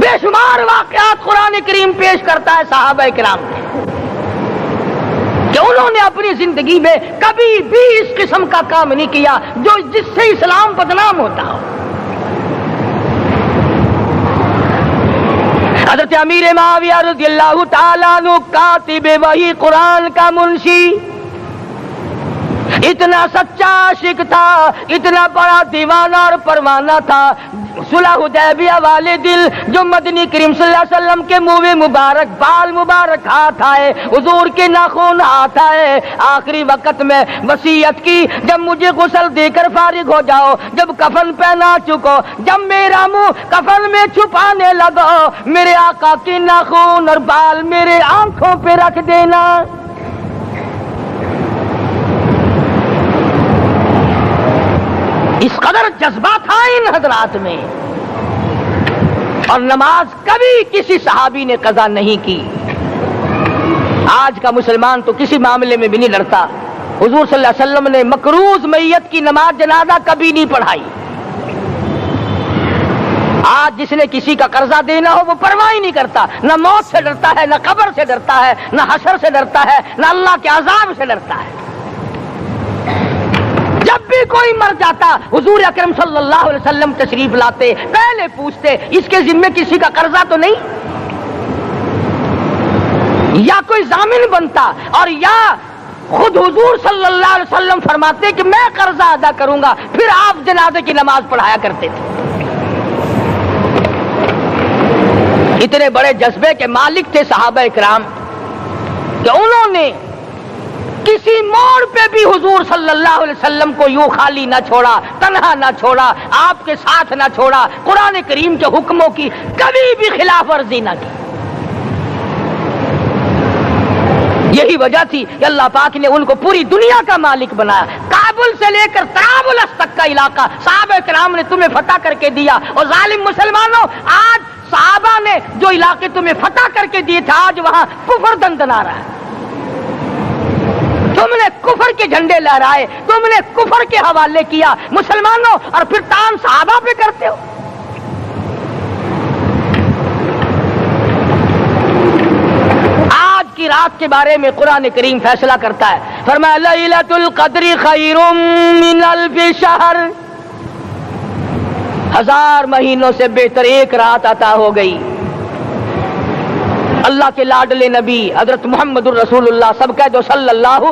بے شمار واقعات قرآن کریم پیش کرتا ہے صحابہ کرام نے کہ انہوں نے اپنی زندگی میں کبھی بھی اس قسم کا کام نہیں کیا جو جس سے اسلام بدنام ہوتا ہو. حضرت امیر معاویہ رضی اللہ تعالیٰ عنہ کاتب وحی قرآن کا منشی, اتنا سچا عاشق تھا, اتنا بڑا دیوانہ اور پروانہ تھا. صلح حدیبیہ والے دل جو مدنی کریم صلی اللہ علیہ وسلم کے منہ مبارک, بال مبارک ہاتھ آئے, حضور کے ناخن ہاتھ آئے, آخری وقت میں وصیت کی جب مجھے غسل دے کر فارغ ہو جاؤ, جب کفن پہنا چکو, جب میرا منہ کفن میں چھپانے لگو, میرے آقا کے ناخن اور بال میرے آنکھوں پہ رکھ دینا. اس قدر جذبہ تھا ان حضرات میں. اور نماز کبھی کسی صحابی نے قضا نہیں کی. آج کا مسلمان تو کسی معاملے میں بھی نہیں لڑتا. حضور صلی اللہ علیہ وسلم نے مکروز میت کی نماز جنازہ کبھی نہیں پڑھائی. آج جس نے کسی کا قرضہ دینا ہو وہ پرواہ ہی نہیں کرتا، نہ موت سے ڈرتا ہے، نہ قبر سے ڈرتا ہے، نہ حشر سے ڈرتا ہے، نہ اللہ کے عذاب سے ڈرتا ہے۔ جب بھی کوئی مر جاتا حضور اکرم صلی اللہ علیہ وسلم تشریف لاتے، پہلے پوچھتے اس کے ذمے کسی کا قرضہ تو نہیں، یا کوئی ضامن بنتا، اور یا خود حضور صلی اللہ علیہ وسلم فرماتے کہ میں قرضہ ادا کروں گا، پھر آپ جنازے کی نماز پڑھایا کرتے تھے۔ اتنے بڑے جذبے کے مالک تھے صحابہ اکرام کہ انہوں نے کسی موڑ پہ بھی حضور صلی اللہ علیہ وسلم کو یوں خالی نہ چھوڑا، تنہا نہ چھوڑا، آپ کے ساتھ نہ چھوڑا، قرآن کریم کے حکموں کی کبھی بھی خلاف ورزی نہ کی۔ یہی وجہ تھی کہ اللہ پاک نے ان کو پوری دنیا کا مالک بنایا۔ کابل سے لے کر طرابلس تک کا علاقہ صحابہ کرام نے تمہیں فتح کر کے دیا، اور ظالم مسلمانوں آج صحابہ نے جو علاقے تمہیں فتح کر کے دیے تھے آج وہاں کفر دندنا رہا ہے۔ تم نے کفر کے جھنڈے لہرائے، تم نے کفر کے حوالے کیا مسلمانوں، اور پھر تان صحابہ پہ کرتے ہو۔ کی رات کے بارے میں قرآن کریم فیصلہ کرتا ہے، فرمایا لیلۃ القدر خیر من الف شہر، 1000 مہینوں سے بہتر ایک رات عطا ہو گئی۔ اللہ کے لاڈلے نبی حضرت محمد الرسول اللہ سب کہہ دو صلی اللہ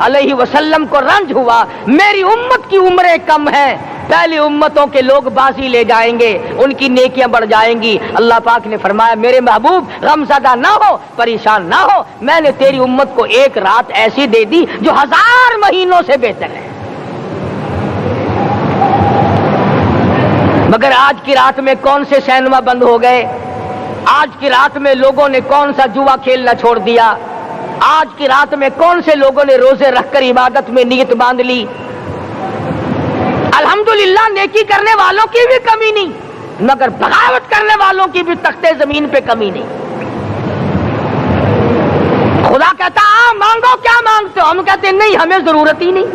علیہ وسلم کو رنج ہوا، میری امت کی عمریں کم ہیں، پہلی امتوں کے لوگ بازی لے جائیں گے، ان کی نیکیاں بڑھ جائیں گی۔ اللہ پاک نے فرمایا میرے محبوب غمزدہ نہ ہو، پریشان نہ ہو، میں نے تیری امت کو ایک رات ایسی دے دی جو 1000 مہینوں سے بہتر ہے۔ مگر آج کی رات میں کون سے سینما بند ہو گئے، آج کی رات میں لوگوں نے کون سا جوا کھیلنا چھوڑ دیا، آج کی رات میں کون سے لوگوں نے روزے رکھ کر عبادت میں نیت باندھ لی۔ الحمدللہ نیکی کرنے والوں کی بھی کمی نہیں، مگر بغاوت کرنے والوں کی بھی تختے زمین پہ کمی نہیں۔ خدا کہتا مانگو کیا مانگتے ہو، ہم کہتے نہیں ہمیں ضرورت ہی نہیں۔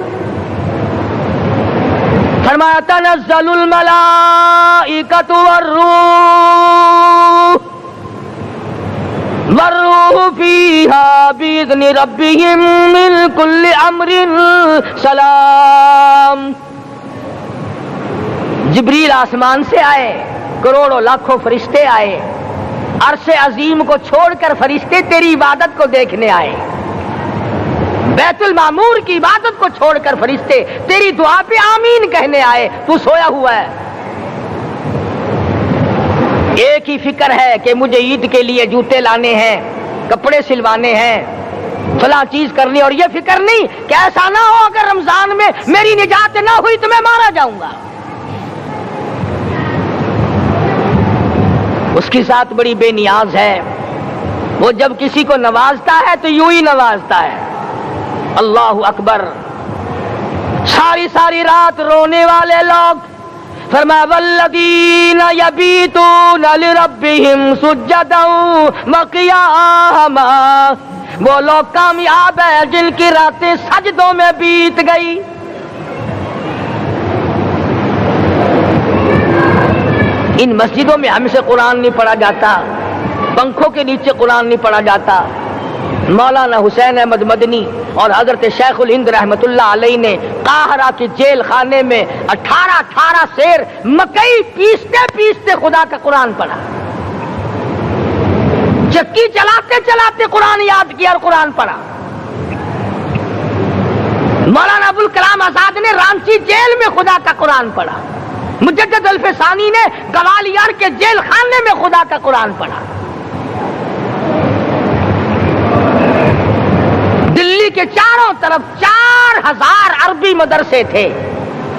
فرمایا تنزل الملائکۃ والروح فیہا بإذن ربہم من کل امر سلام۔ جبریل آسمان سے آئے، کروڑوں لاکھوں فرشتے آئے، عرش عظیم کو چھوڑ کر فرشتے تیری عبادت کو دیکھنے آئے، بیت المعمور کی عبادت کو چھوڑ کر فرشتے تیری دعا پہ آمین کہنے آئے، تو سویا ہوا ہے۔ ایک ہی فکر ہے کہ مجھے عید کے لیے جوتے لانے ہیں، کپڑے سلوانے ہیں، فلاں چیز کرنی، اور یہ فکر نہیں کہ ایسا نہ ہو اگر رمضان میں میری نجات نہ ہوئی تو میں مارا جاؤں گا۔ اس کی ذات بڑی بے نیاز ہے، وہ جب کسی کو نوازتا ہے تو یوں ہی نوازتا ہے۔ اللہ اکبر۔ ساری ساری رات رونے والے لوگ، فرمایا والذین یبیتون لربہم سجدا وقیاما، وہ لوگ کامیاب ہیں جن کی راتیں سجدوں میں بیت گئی۔ ان مسجدوں میں ہم سے قرآن نہیں پڑھا جاتا، پنکھوں کے نیچے قرآن نہیں پڑھا جاتا۔ مولانا حسین احمد مدنی اور حضرت شیخ الہند رحمت اللہ علیہ نے قاہرہ کے جیل خانے میں 18 سیر مکئی پیستے پیستے خدا کا قرآن پڑھا، چکی چلاتے چلاتے قرآن یاد کیا اور قرآن پڑھا۔ مولانا ابوالکلام آزاد نے رانچی جیل میں خدا کا قرآن پڑھا، مجدد الفسانی نے گوالیار کے جیل خانے میں خدا کا قرآن پڑھا۔ دلی کے چاروں طرف 4000 عربی مدرسے تھے،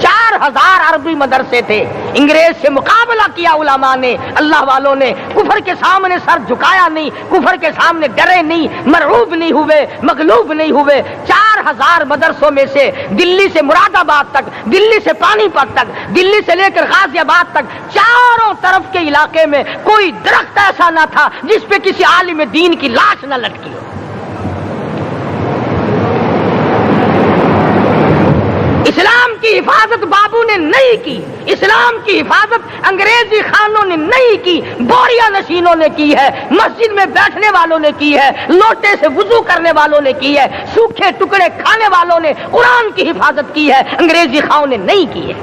4000 عربی مدرسے تھے۔ انگریز سے مقابلہ کیا علماء نے، اللہ والوں نے، کفر کے سامنے سر جھکایا نہیں، کفر کے سامنے ڈرے نہیں، مرعوب نہیں ہوئے، مغلوب نہیں ہوئے۔ 4000 مدرسوں میں سے دلی سے مراد آباد تک، دلی سے پانی پت تک، دلی سے لے کر غازی آباد تک، چاروں طرف کے علاقے میں کوئی درخت ایسا نہ تھا جس پہ کسی عالم دین کی لاش نہ لٹکی ہو۔ اسلام کی حفاظت بابو نے نہیں کی، اسلام کی حفاظت انگریزی خانوں نے نہیں کی، بوریا نشینوں نے کی ہے، مسجد میں بیٹھنے والوں نے کی ہے، لوٹے سے وضو کرنے والوں نے کی ہے، سوکھے ٹکڑے کھانے والوں نے قرآن کی حفاظت کی ہے، انگریزی خانوں نے نہیں کی ہے۔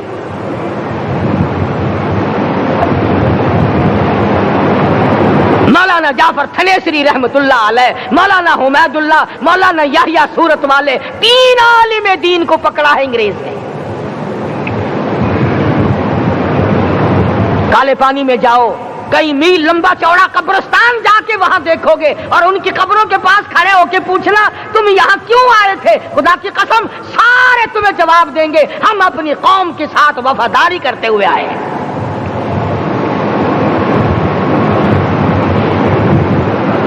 مولانا جعفر تھنیسری رحمت اللہ علیہ، مولانا حمید اللہ، مولانا یحییٰ صورت والے، 3 عالم دین کو پکڑا ہے انگریز نے۔ کالے پانی میں جاؤ، کئی میل لمبا چوڑا قبرستان جا کے وہاں دیکھو گے اور ان کی قبروں کے پاس کھڑے ہو کے پوچھنا تم یہاں کیوں آئے تھے، خدا کی قسم سارے تمہیں جواب دیں گے ہم اپنی قوم کے ساتھ وفاداری کرتے ہوئے آئے ہیں۔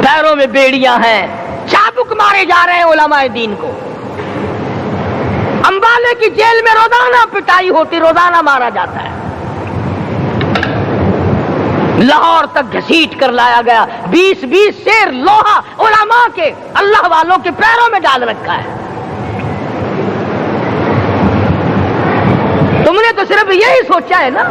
پیروں میں بیڑیاں ہیں، چابک مارے جا رہے ہیں علماء دین کو۔ امبالے کی جیل میں روزانہ پٹائی ہوتی، روزانہ مارا جاتا ہے۔ لاہور تک گھسیٹ کر لایا گیا، 20 سیر لوہا علماء کے، اللہ والوں کے پیروں میں ڈال رکھا ہے۔ تم نے تو صرف یہی سوچا ہے نا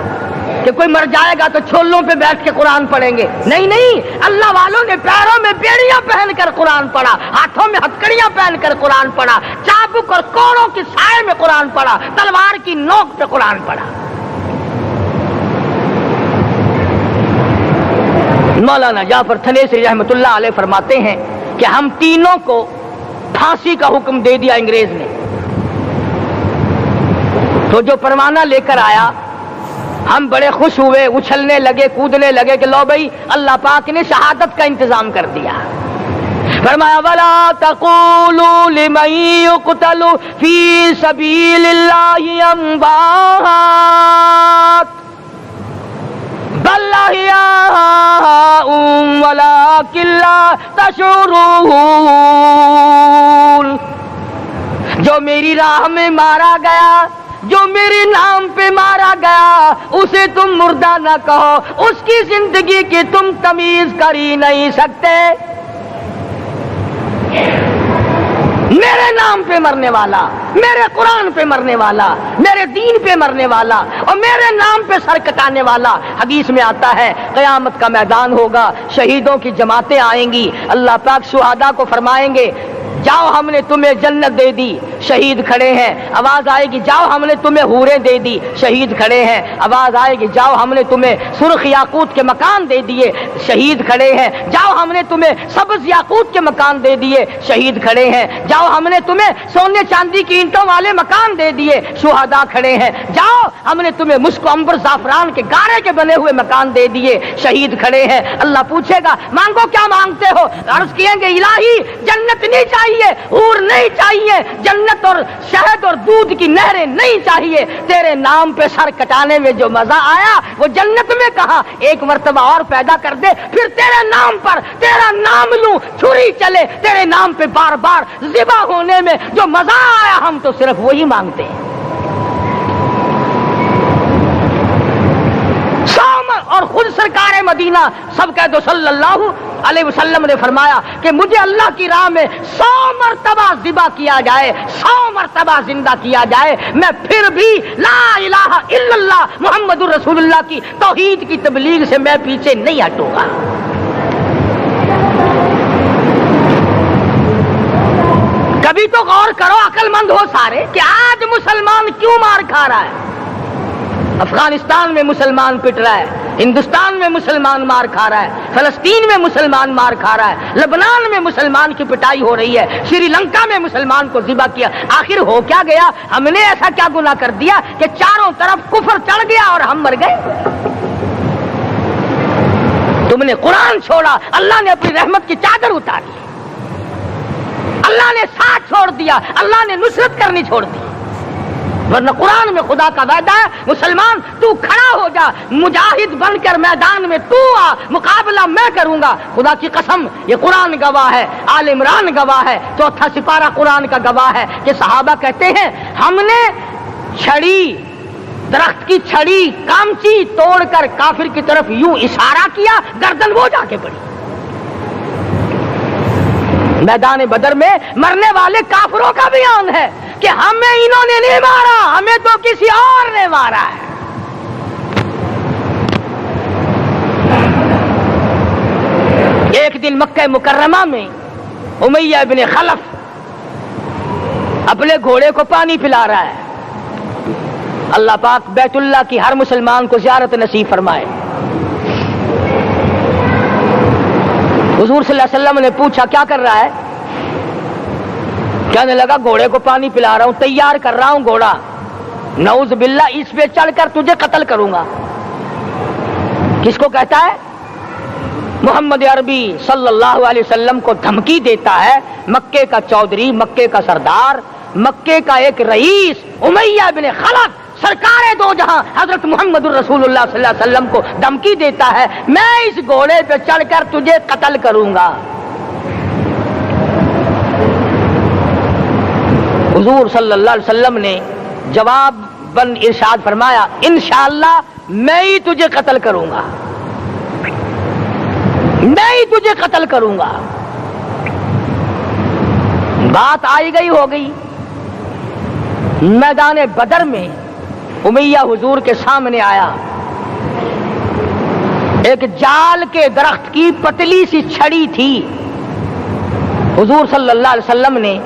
کہ کوئی مر جائے گا تو چھولوں پہ بیٹھ کے قرآن پڑھیں گے، نہیں نہیں، اللہ والوں نے پیروں میں بیڑیاں پہن کر قرآن پڑھا، ہاتھوں میں ہتکڑیاں پہن کر قرآن پڑھا، چابک اور کوڑوں کی سائے میں قرآن پڑھا، تلوار کی نوک پہ قرآن پڑھا۔ مولانا جعفر تھنیسری رحمت اللہ علیہ فرماتے ہیں کہ ہم تینوں کو پھانسی کا حکم دے دیا انگریز نے، تو جو پروانہ لے کر آیا ہم بڑے خوش ہوئے، اچھلنے لگے، کودنے لگے کہ لو بھائی اللہ پاک نے شہادت کا انتظام کر دیا۔ فرمایا وَلَا تَقُولُوا لِمَن يُقْتَلُ فِي سَبِيلِ اللَّهِ أَمْوَاتٌ بَلْ أَحْيَاءٌ وَلَٰكِن لَّا تَشْعُرُونَ۔ جو میری راہ میں مارا گیا، جو میرے نام پہ مارا گیا، اسے تم مردہ نہ کہو، اس کی زندگی کی تم تمیز کر ہی نہیں سکتے۔ میرے نام پہ مرنے والا، میرے قرآن پہ مرنے والا، میرے دین پہ مرنے والا اور میرے نام پہ سر کٹانے والا، حدیث میں آتا ہے قیامت کا میدان ہوگا، شہیدوں کی جماعتیں آئیں گی، اللہ پاک شہداء کو فرمائیں گے جاؤ ہم نے تمہیں جنت دے دی، شہید کھڑے ہیں، آواز آئے گی جاؤ ہم نے تمہیں حوریں دے دی، شہید کھڑے ہیں، آواز آئے گی جاؤ ہم نے تمہیں سرخ یاقوت کے مکان دے دیے، شہید کھڑے ہیں، جاؤ ہم نے تمہیں سبز یاقوت کے مکان دے دیے، شہید کھڑے ہیں، جاؤ ہم نے تمہیں سونے چاندی کی اینٹوں والے مکان دے دیے، شہداء کھڑے ہیں، جاؤ ہم نے تمہیں مشک و عنبر زعفران کے گارے کے بنے ہوئے مکان دے دیے، شہید کھڑے ہیں۔ اللہ پوچھے گا مانگو کیا مانگتے ہو، عرض کہیں گے الہی جنت نہیں چاہیے، حور نہیں چاہیے، جنت اور شہد اور دودھ کی نہریں نہیں چاہیے، تیرے نام پہ سر کٹانے میں جو مزہ آیا وہ جنت میں کہاں، ایک مرتبہ اور پیدا کر دے پھر تیرے نام پر تیرا نام لوں، چھری چلے تیرے نام پہ بار بار ذبح ہونے میں جو مزہ آیا، ہم تو صرف وہی مانگتے ہیں۔ اور خود سرکار مدینہ سب کہہ دو صلی اللہ علیہ وسلم نے فرمایا کہ مجھے اللہ کی راہ میں 100 مرتبہ ذبح کیا جائے، 100 مرتبہ زندہ کیا جائے، میں پھر بھی لا الہ الا اللہ محمد الرسول اللہ کی توحید کی تبلیغ سے میں پیچھے نہیں ہٹوں گا۔ کبھی تو غور کرو عقل مند ہو سارے کہ آج مسلمان کیوں مار کھا رہا ہے؟ افغانستان میں مسلمان پٹ رہا ہے، ہندوستان میں مسلمان مار کھا رہا ہے، فلسطین میں مسلمان مار کھا رہا ہے، لبنان میں مسلمان کی پٹائی ہو رہی ہے، سری لنکا میں مسلمان کو ذبح کیا، آخر ہو کیا گیا؟ ہم نے ایسا کیا گناہ کر دیا کہ چاروں طرف کفر چڑھ گیا اور ہم مر گئے؟ تم نے قرآن چھوڑا، اللہ نے اپنی رحمت کی چادر اتاری، اللہ نے ساتھ چھوڑ دیا، اللہ نے نصرت کرنی چھوڑ دی، ورنہ قرآن میں خدا کا وعدہ ہے مسلمان تو کھڑا ہو جا، مجاہد بن کر میدان میں تو آ، مقابلہ میں کروں گا۔ خدا کی قسم یہ قرآن گواہ ہے، آل عمران گواہ ہے، 4 سپارہ قرآن کا گواہ ہے کہ صحابہ کہتے ہیں ہم نے چھڑی، درخت کی چھڑی کامچی توڑ کر کافر کی طرف یوں اشارہ کیا، گردن وہ جا کے پڑی۔ میدان بدر میں مرنے والے کافروں کا بیان ہے کہ ہمیں انہوں نے نہیں مارا، ہمیں تو کسی اور نے مارا ہے۔ ایک دن مکہ مکرمہ میں امیہ ابن خلف اپنے گھوڑے کو پانی پلا رہا ہے. اللہ پاک بیت اللہ کی ہر مسلمان کو زیارت نصیب فرمائے. حضور صلی اللہ علیہ وسلم نے پوچھا کیا کر رہا ہے؟ کہنے لگا گھوڑے کو پانی پلا رہا ہوں, تیار کر رہا ہوں گھوڑا, نعوذ باللہ اس پہ چڑھ کر تجھے قتل کروں گا. کس کو کہتا ہے؟ محمد عربی صلی اللہ علیہ وسلم کو دھمکی دیتا ہے. مکے کا چودھری, مکے کا سردار, مکے کا ایک رئیس امیہ بن خلف سرکار دو جہاں حضرت محمد الرسول اللہ صلی اللہ علیہ وسلم کو دھمکی دیتا ہے میں اس گھوڑے پہ چڑھ کر تجھے قتل کروں گا. حضور صلی اللہ علیہ وسلم نے جواب بن ارشاد فرمایا انشاءاللہ میں ہی تجھے قتل کروں گا, میں ہی تجھے قتل کروں گا. بات آئی گئی ہو گئی. میدان بدر میں امیہ حضور کے سامنے آیا. ایک جال کے درخت کی پتلی سی چھڑی تھی. حضور صلی اللہ علیہ وسلم نے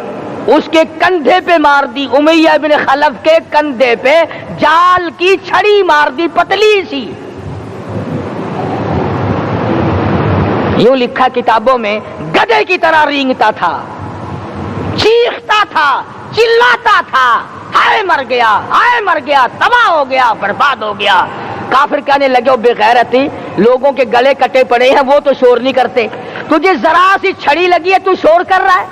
اس کے کندھے پہ مار دی. امیہ بن خلف کے کندھے پہ جال کی چھڑی مار دی, پتلی سی. یوں لکھا کتابوں میں گدھے کی طرح رینگتا تھا, چیختا تھا, چلاتا تھا, ہائے مر گیا, ہائے مر گیا, تباہ ہو گیا, برباد ہو گیا. کافر کہنے لگے وہ بے غیرتی, لوگوں کے گلے کٹے پڑے ہیں وہ تو شور نہیں کرتے, تجھے ذرا سی چھڑی لگی ہے تو شور کر رہا ہے.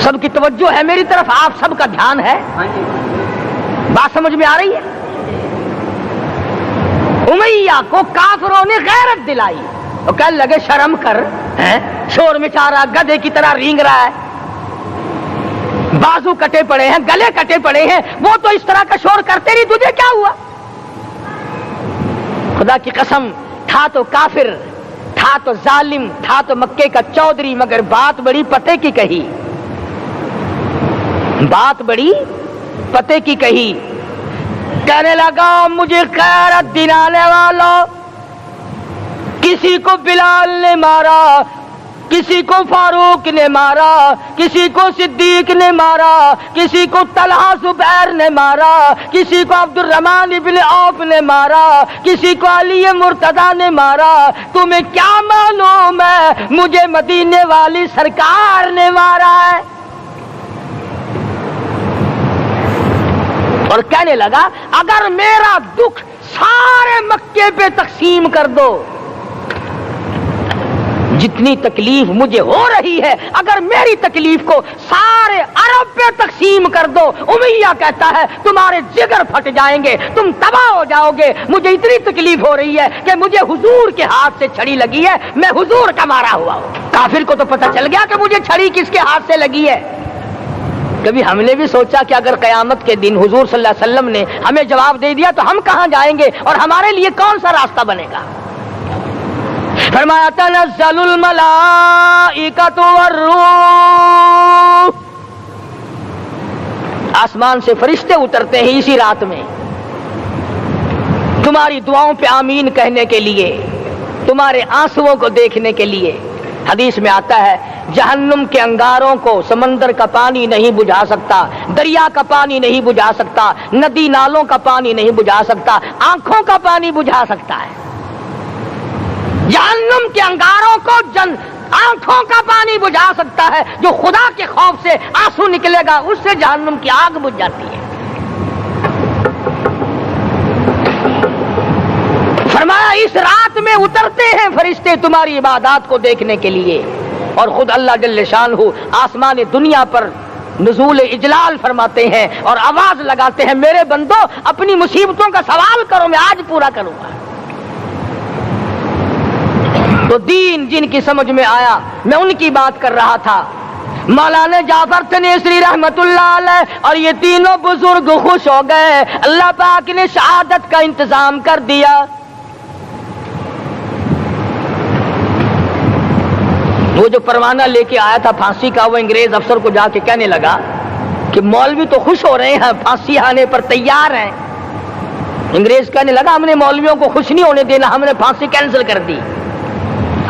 سب کی توجہ ہے میری طرف, آپ سب کا دھیان ہے, بات سمجھ میں آ رہی ہے؟ امیہ کو کافروں نے غیرت دلائی. وہ کہنے لگے شرم کر, شور مچا رہا, گدھے کی طرح رینگ رہا ہے, بازو کٹے پڑے ہیں, گلے کٹے پڑے ہیں, وہ تو اس طرح کا شور کرتے نہیں, تجھے کیا ہوا؟ خدا کی قسم, تھا تو کافر, تھا تو ظالم, تھا تو مکے کا چودھری, مگر بات بڑی پتے کی کہی, بات بڑی پتے کی کہی. کہنے لگا مجھے غیرت دلانے والوں, کسی کو بلال نے مارا, کسی کو فاروق نے مارا, کسی کو صدیق نے مارا, کسی کو طلحہ زبیر نے مارا, کسی کو عبد الرحمن ابن عوف نے مارا, کسی کو علی مرتضی نے مارا, تمہیں کیا معلوم ہے مجھے مدینے والی سرکار نے مارا ہے. اور کہنے لگا اگر میرا دکھ سارے مکے پہ تقسیم کر دو, جتنی تکلیف مجھے ہو رہی ہے اگر میری تکلیف کو سارے عرب پہ تقسیم کر دو, امیہ کہتا ہے تمہارے جگر پھٹ جائیں گے, تم تباہ ہو جاؤ گے. مجھے اتنی تکلیف ہو رہی ہے کہ مجھے حضور کے ہاتھ سے چھڑی لگی ہے, میں حضور کا مارا ہوا ہوں. کافر کو تو پتہ چل گیا کہ مجھے چھڑی کس کے ہاتھ سے لگی ہے. کبھی ہم نے بھی سوچا کہ اگر قیامت کے دن حضور صلی اللہ علیہ وسلم نے ہمیں جواب دے دیا تو ہم کہاں جائیں گے اور ہمارے لیے کون سا راستہ بنے گا؟ فرمایا تنزل الملائکۃ والروح, آسمان سے فرشتے اترتے ہیں اسی رات میں تمہاری دعاؤں پہ آمین کہنے کے لیے, تمہارے آنسوؤں کو دیکھنے کے لیے. حدیث میں آتا ہے جہنم کے انگاروں کو سمندر کا پانی نہیں بجھا سکتا, دریا کا پانی نہیں بجھا سکتا, ندی نالوں کا پانی نہیں بجھا سکتا, آنکھوں کا پانی بجھا سکتا ہے. جہنم کے انگاروں کو آنکھوں کا پانی بجھا سکتا ہے, جو خدا کے خوف سے آنسو نکلے گا اس سے جہنم کی آگ بجھ جاتی ہے. فرمایا اس رات میں اترتے ہیں فرشتے تمہاری عبادات کو دیکھنے کے لیے, اور خود اللہ جل شانہ آسمان دنیا پر نزول اجلال فرماتے ہیں اور آواز لگاتے ہیں میرے بندو اپنی مصیبتوں کا سوال کرو, میں آج پورا کروں گا. تو دین جن کی سمجھ میں آیا, میں ان کی بات کر رہا تھا. مولانا جعفر تنیسری رحمت اللہ علیہ اور یہ تینوں بزرگ خوش ہو گئے, اللہ پاک نے شہادت کا انتظام کر دیا. وہ جو پروانہ لے کے آیا تھا پھانسی کا, وہ انگریز افسر کو جا کے کہنے لگا کہ مولوی تو خوش ہو رہے ہیں, پھانسی آنے پر تیار ہیں. انگریز کہنے لگا ہم نے مولویوں کو خوش نہیں ہونے دینا, ہم نے پھانسی کینسل کر دی.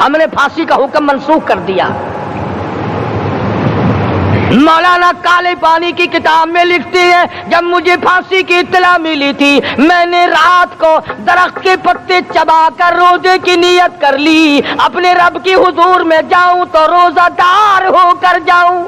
ہم نے پھانسی کا حکم منسوخ کر دیا۔ مولانا کالے پانی کی کتاب میں لکھتے ہیں جب مجھے پھانسی کی اطلاع ملی تھی میں نے رات کو درخت کے پتے چبا کر روزے کی نیت کر لی، اپنے رب کی حضور میں جاؤں تو روزہ دار ہو کر جاؤں۔